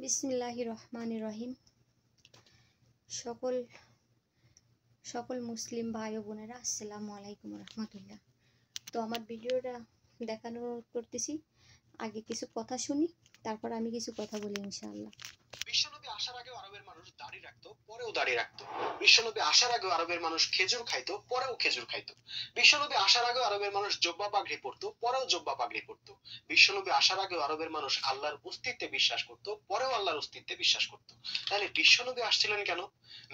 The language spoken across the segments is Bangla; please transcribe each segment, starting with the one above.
বিসমিল্লাহির রহমানির রহিম। সকল সকল মুসলিম ভাই ও বোনেরা, আসসালামু আলাইকুম রহমতুল্লাহ। তো আমার ভিডিওটা দেখানোর করতেছি, আগে কিছু কথা শুনি, তারপর আমি কিছু কথা বলি ইনশাআল্লাহ। বিশ্বনবী আসার আগেও আরবের মানুষ দাড়ি রাখতো, পরেও দাড়ি রাখতো। বিশ্বনবী আসার আগেও আরবের মানুষ খেজুর খাইতো, পরেও খেজুর খাইতো। বিশ্বনবী আসার আগেও আরবের মানুষ জব্বা পাগড়ি পরতো, পরেও জব্বা পাগড়ি পরতো। বিশ্বনবী আসার আগেও আরবের মানুষ আল্লাহর অস্তিত্বে বিশ্বাস করতো, পরেও আল্লাহর অস্তিত্বে বিশ্বাস করতো। তাহলে বিশ্বনবী আসছিলেন কেন?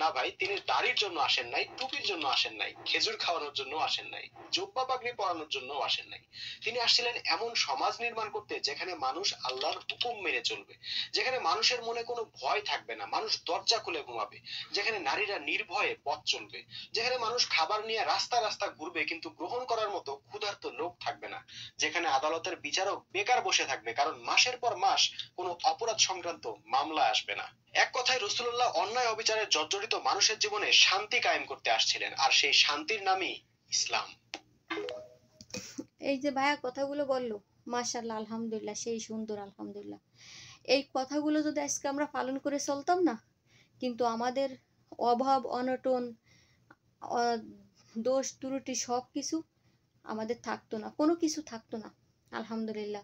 না ভাই, তিনি দাড়ির জন্য আসেন নাই, টুপির জন্য আসেন নাই, খেজুর খাওয়ানোর জন্য আসেন নাই, জব্বা পাগড়ি পরানোর জন্য আসেন নাই। তিনি আসছিলেন এমন সমাজ নির্মাণ করতে যেখানে মানুষ আল্লাহর হুকুম মেনে চলবে, যেখানে মানুষের মনে কোনো ভয় থাকবে না, মানুষ দরজা খুলে ঘুমাবে, যেখানে নারীরা নির্ভয়ে পথ চলবে, যেখানে মানুষ খাবার নিয়ে রাস্তা রাস্তা ঘুরবে কিন্তু গ্রহণ করার মতো ক্ষুধার্ত লোক থাকবে না, যেখানে আদালতের বিচারক বেকার বসে থাকবে কারণ মাসের পর মাস কোনো অপরাধ সংক্রান্ত মামলা আসবে না। এক কথায় রাসূলুল্লাহ অন্যায় অবিচারে জর্জরিত মানুষের জীবনে শান্তি কায়েম করতে আসছিলেন, আর সেই শান্তির নামই ইসলাম। এই যে ভাইয়া কথাগুলো বললো, মাশাআল্লাহ, আলহামদুলিল্লাহ, সেই সুন্দর, আলহামদুলিল্লাহ। এই কথাগুলো যদি আজকে আমরা পালন করে চলতাম না, কিন্তু আমাদের অভাব অনটন, দোষ ত্রুটি সব কিছু আমাদের থাকতো না, কোনো কিছু থাকতো না, আলহামদুলিল্লাহ।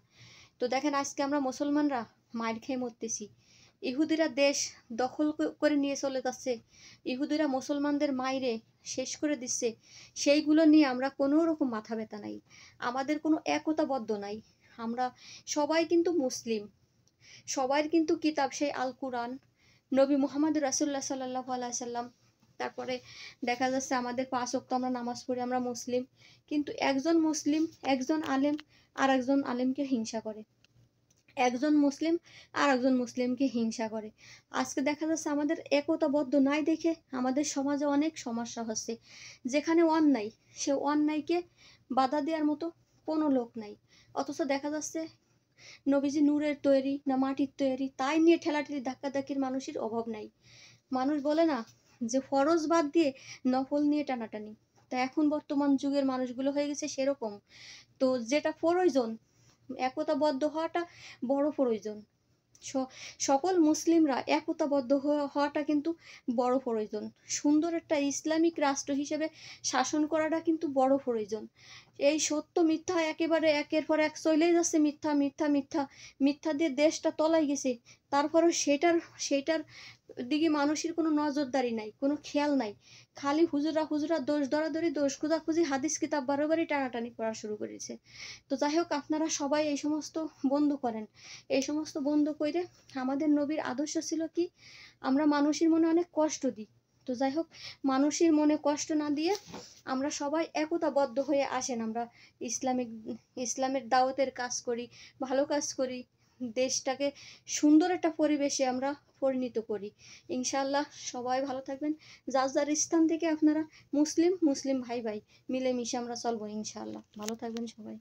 তো দেখেন, আজকে আমরা মুসলমানরা মার খেয়ে মরতেছি। ইহুদিরা দেশ দখল করে নিয়ে চলে যাচ্ছে, ইহুদিরা মুসলমানদের মাইরে শেষ করে দিচ্ছে। সেইগুলো নিয়ে আমরা কোনো রকম মাথা ব্যথা নাই, আমাদের কোনো একতাবদ্ধ নাই। আমরা সবাই কিন্তু মুসলিম, সবার কিন্তু কিতাব সেই আল কুরআন, নবী মুহাম্মদ রাসূলুল্লাহ সাল্লাল্লাহু আলাইহি সাল্লাম। তারপরে দেখা যাচ্ছে আমাদের 5 ওয়াক্ত আমরা নামাজ পড়ি, আমরা মুসলিম। কিন্তু একজন মুসলিম, একজন আলেম আর একজন আলেমকে হিংসা করে, একজন মুসলিম আর একজন মুসলিমকে হিংসা করে। আজকে দেখা যাচ্ছে আমাদের একতাবদ্ধ নাই দেখে আমাদের সমাজে অনেক সমস্যা হচ্ছে। যেখানে অন্যায়, সে অন্যায়কে বাধা দেওয়ার মতো কোনো লোক নাই। অথচ দেখা যাচ্ছে নবীজি নূরের তৈরি না মাটির তৈরি, তাই নিয়ে ঠেলাঠেলি ধাক্কাধাক্কির মানুষের অভাব নাই। মানুষ বলে না যে ফরজ বাদ দিয়ে নফল নিয়ে টানাটানি, তা এখন বর্তমান যুগের মানুষগুলো হয়ে গেছে সেরকম। তো যেটা প্রয়োজন, একতাবদ্ধ হওয়াটা বড় প্রয়োজন। সকল মুসলিমরা একতাবদ্ধ হওয়াটা কিন্তু বড় প্রয়োজন। সুন্দর একটা ইসলামিক রাষ্ট্র হিসেবে শাসন করাটা কিন্তু বড় প্রয়োজন। এই সত্য মিথ্যা একেবারে একের পর এক চলেই যাচ্ছে, মিথ্যা মিথ্যা মিথ্যা মিথ্যা দিয়ে দেশটা তলায় গেছে। তারপরেও সেটার দিকে মানুষের কোনো নজরদারি নাই, কোনো খেয়াল নাই। খালি হুজুরা হুজুরা দোষ ধরাধরি, দোষ খোঁজাখুঁজি, হাদিস কিতাব বারবারই টানাটানি পড়া শুরু করেছে। তো যাই হোক, আপনারা সবাই এই সমস্ত বন্ধ করেন। এই সমস্ত বন্ধ করে, আমাদের নবীর আদর্শ ছিল কি, আমরা মানুষের মনে অনেক কষ্ট দিই। তো যাই হোক, মানুষের মনে কষ্ট না দিয়ে আমরা সবাই একতাবদ্ধ হয়ে আসেন, আমরা ইসলামের দাওয়াতের কাজ করি, ভালো কাজ করি, দেশটাকে সুন্দর একটা পরিবেশে আমরা পরিণত করি। ইনশাআল্লাহ সবাই ভালো থাকবেন। যার যার স্থান থেকে আপনারা মুসলিম মুসলিম ভাই ভাই মিলেমিশে আমরা চলবো ইনশাআল্লাহ। ভালো থাকবেন সবাই।